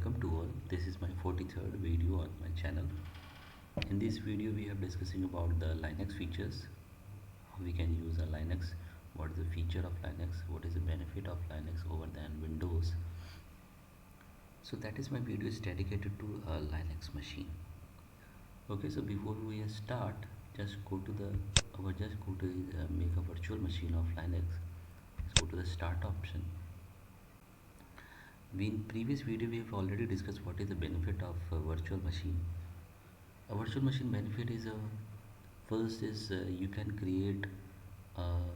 welcome to all. This is my 43rd video on my channel. In this video we are discussing about the Linux features, how we can use a Linux, what is the feature of Linux, what is the benefit of Linux over than Windows. So that is my video is dedicated to a Linux machine. Okay, so before we start, just go to make a virtual machine of Linux. Just go to the start option. In previous video we have already discussed what is the benefit of a virtual machine. A virtual machine benefit is first is you can create uh,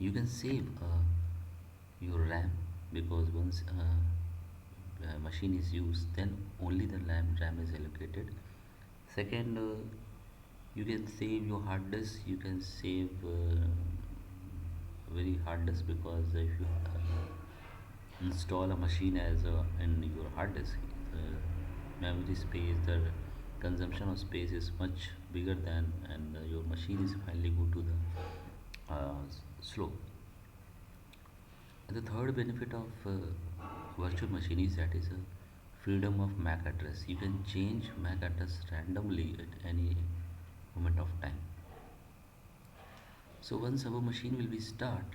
you can save your RAM, because once a machine is used then only the RAM is allocated. Second, you can save your hard disk. You can save very hard disk, because if you install a machine as in your hard disk, the memory space, the consumption of space is much bigger than, and your machine is finally go to the slow. And the third benefit of virtual machine is that is a freedom of MAC address. You can change MAC address randomly at any moment of time. So once our machine will be start,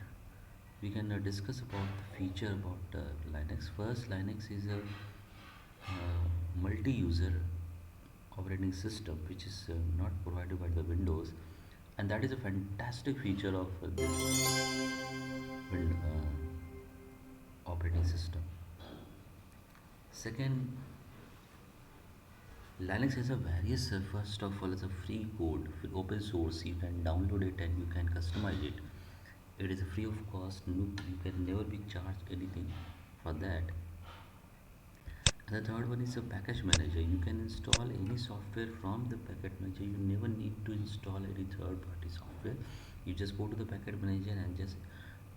we can discuss about the feature about Linux. First, Linux is a multi-user operating system which is not provided by the Windows, and that is a fantastic feature of this operating system. Second, Linux has a various, first of all, it's a free code, open source. You can download it and you can customize it. It is free of cost. No, you can never be charged anything for that. And the third one is a package manager. You can install any software from the package manager. You never need to install any third-party software. You just go to the package manager and just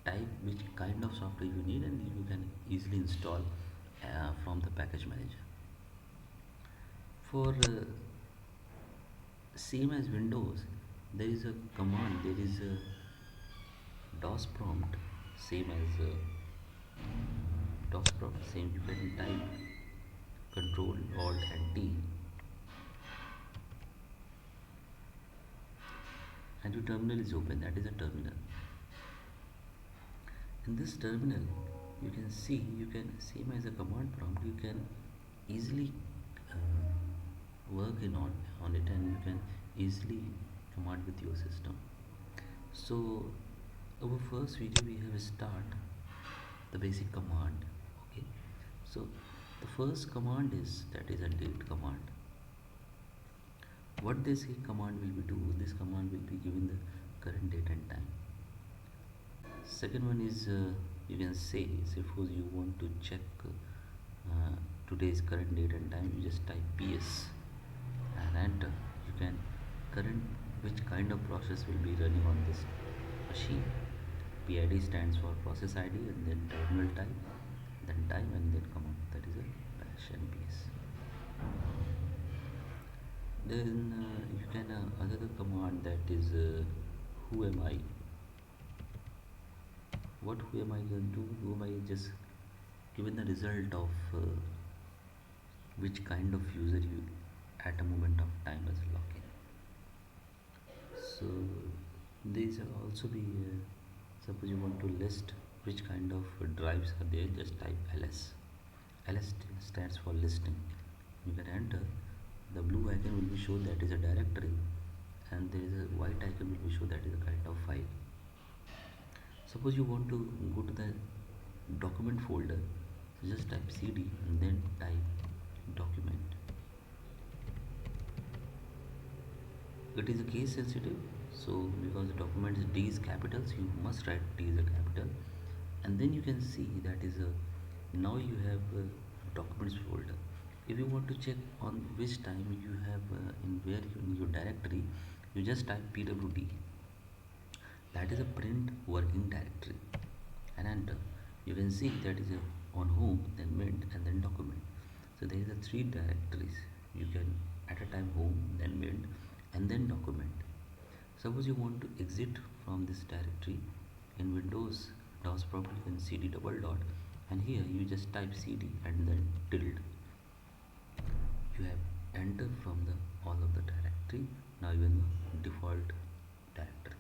type which kind of software you need, and you can easily install from the package manager. For same as Windows, there is a command, there is a DOS prompt, same as DOS prompt, same you can type Control Alt and T, and your terminal is open. That is a terminal. In this terminal, you can see, you can same as a command prompt, you can easily work on it, and you can easily command with your system. So our first video we have start the basic command. Okay, so the first command is that is a date command. What this command will be do, this command will be given the current date and time. Second one is you can say, suppose you want to check today's current date and time, you just type ps and enter. You can current which kind of process will be running on this machine. PID stands for process ID, and then terminal time, then time, and then command, that is a bash and ps. Then you can another command, that is who am I. What who am I going to do? Who am I just given the result of which kind of user you at a moment of time as login. So these are also be suppose you want to list which kind of drives are there, just type ls. Ls stands for listing. You can enter. The blue icon will be shown, that is a directory, and there is a white icon will be shown, that is a kind of file. Suppose you want to go to the document folder, so just type cd and then type document. It is a case sensitive, so because document is D is capital, so you must write D is a capital, and then you can see that is a now you have a documents folder. If you want to check on which time you have in where you, in your directory, you just type pwd, that is a print working directory, and enter. You can see that is a on home, then mint, and then document. So there is a three directories. You can at a time home, then mint, and then document. Suppose you want to exit from this directory in Windows DOS prompt, you can cd double dot and here you just type cd and then tilde. You have entered from the all of the directory. Now you are in the default directory.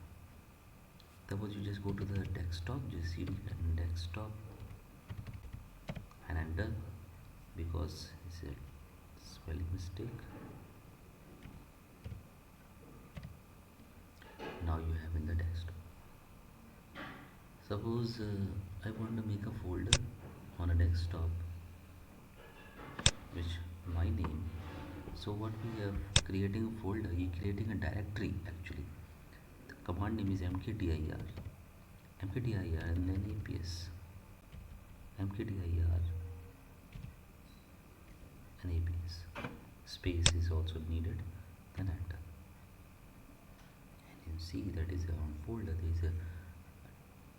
Suppose you just go to the desktop, just cd and desktop and enter, because it's a spelling mistake. Now you have in the desktop. Suppose I want to make a folder on a desktop which my name. So what we are creating a folder, you creating a directory actually. The command name is mkdir, mkdir and then APS, mkdir and APS. Space is also needed, then enter. And you see that is on folder, there is a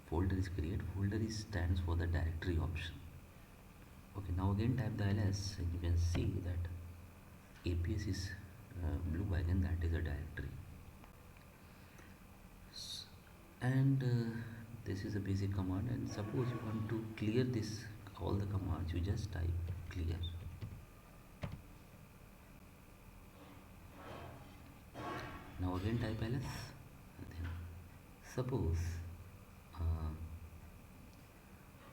folder is created. Folder is stands for the directory option. Okay, now again type the ls and you can see that APS is blue icon, that is a directory. And this is a basic command, and suppose you want to clear this all the commands, you just type clear. Now again type ls and then suppose uh,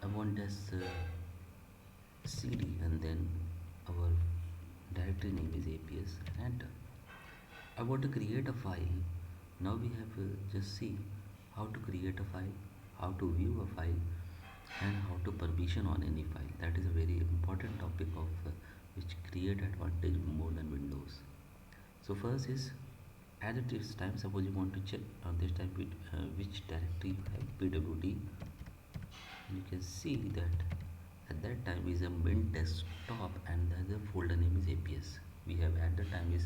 I want this cd and then our directory name is APS and enter. I want to create a file. Now we have just see how to create a file, how to view a file, and how to permission on any file. That is a very important topic of which create advantage more than Windows. So first is at this time, suppose you want to check on this time which directory you have, pwd. You can see that at that time is a min desktop and the other folder name is APS. We have at the time is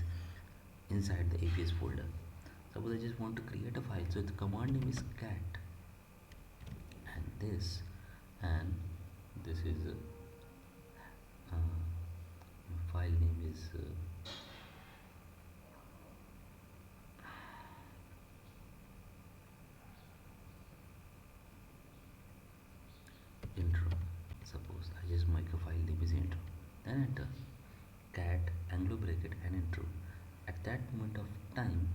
inside the APS folder. Suppose I just want to create a file, so the command name is cat and this is file name is intro. Suppose I just make a file name is intro, then enter cat anglo bracket and intro. At that moment of time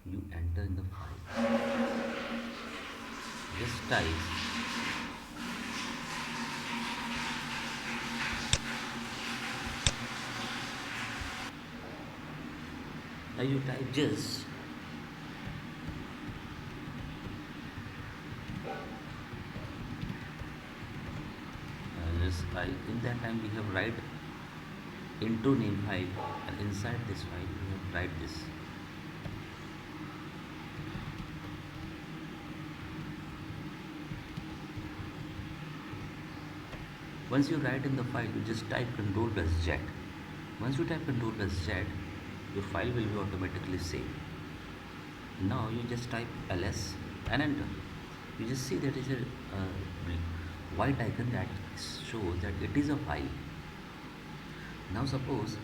you enter in the file, just type now you type just I in that time we have write intro name file, and inside this file we have write this. Once you write in the file, you just type Ctrl plus Z. Once you type Ctrl plus Z, your file will be automatically saved. Now you just type ls and enter. You just see that is a white icon that shows that it is a file. Now suppose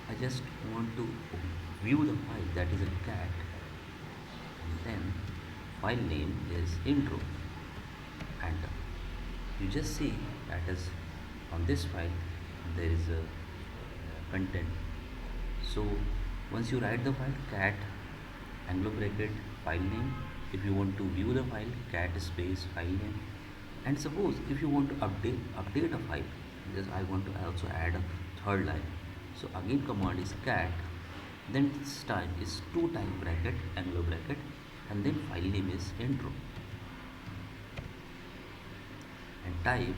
I just want to view the file, that is a cat, and then file name is intro. Enter. You just see that is on this file there is a content. So once you write the file cat anglo bracket file name, if you want to view the file cat space file name, and suppose if you want to update a file, because I want to also add a third line, so again command is cat, then this time is 2 time bracket anglo bracket and then file name is intro and type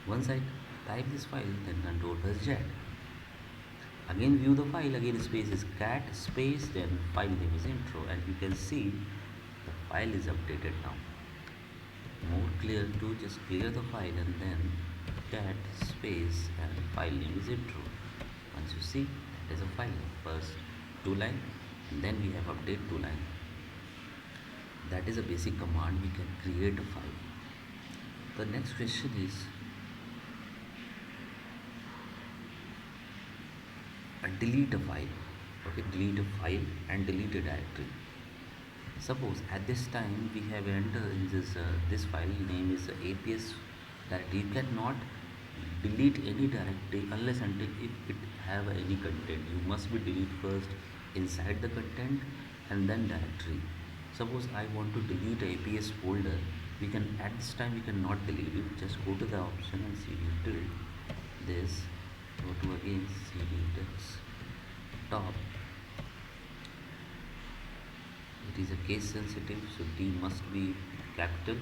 once I type this file, then Ctrl plus Z. Again view the file, again space is cat space, then file name is intro, and you can see the file is updated now. more clear to just clear the file and then cat space and file name is intro. Once you see, that is a file name. First two line and then we have update two line. That is a basic command we can create a file. The next question is delete a file. Okay, delete a file and delete a directory. Suppose at this time we have entered in this file name is APS directory. You cannot delete any directory unless until if it have any content. You must be delete first inside the content and then directory. Suppose I want to delete APS folder. We can at this time we cannot delete it. Just go to the option and cd tilde this. Go to again cd desktop. It is a case sensitive, so D must be capital.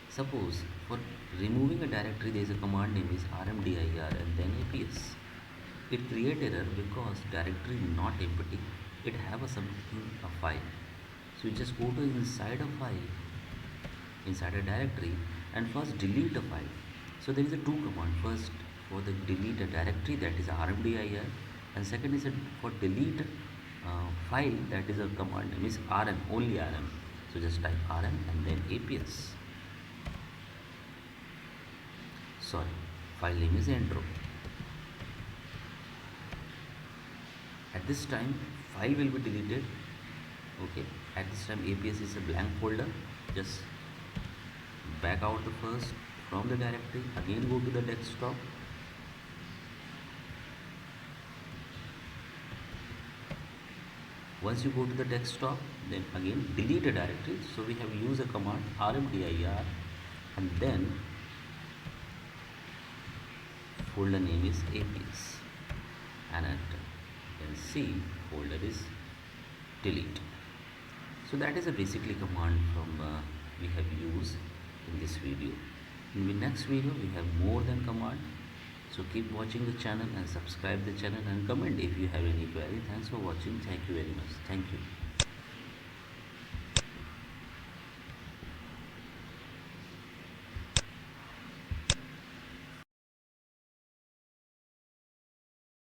Suppose for removing a directory there is a command name is rmdir and then APS. It create error because directory not empty. It have a file. So you just go to inside a file, inside a directory and first delete a file. So there is a two command. First for the delete a directory that is rmdir and second is for delete file that is a command name is rm, only rm. So just type rm and then APS. Sorry, file name is intro. At this time file will be deleted. Okay, at this time APS is a blank folder. Just back out the first from the directory, again go to the desktop. Once you go to the desktop, then again delete a directory. So we have used a command rmdir and then folder name is APS and enter. Then see folder is delete. So that is a basically command from we have used in this video. In the next video we have more than command. So keep watching the channel and subscribe the channel and comment if you have any query. Thanks for watching. Thank you very much. Thank you.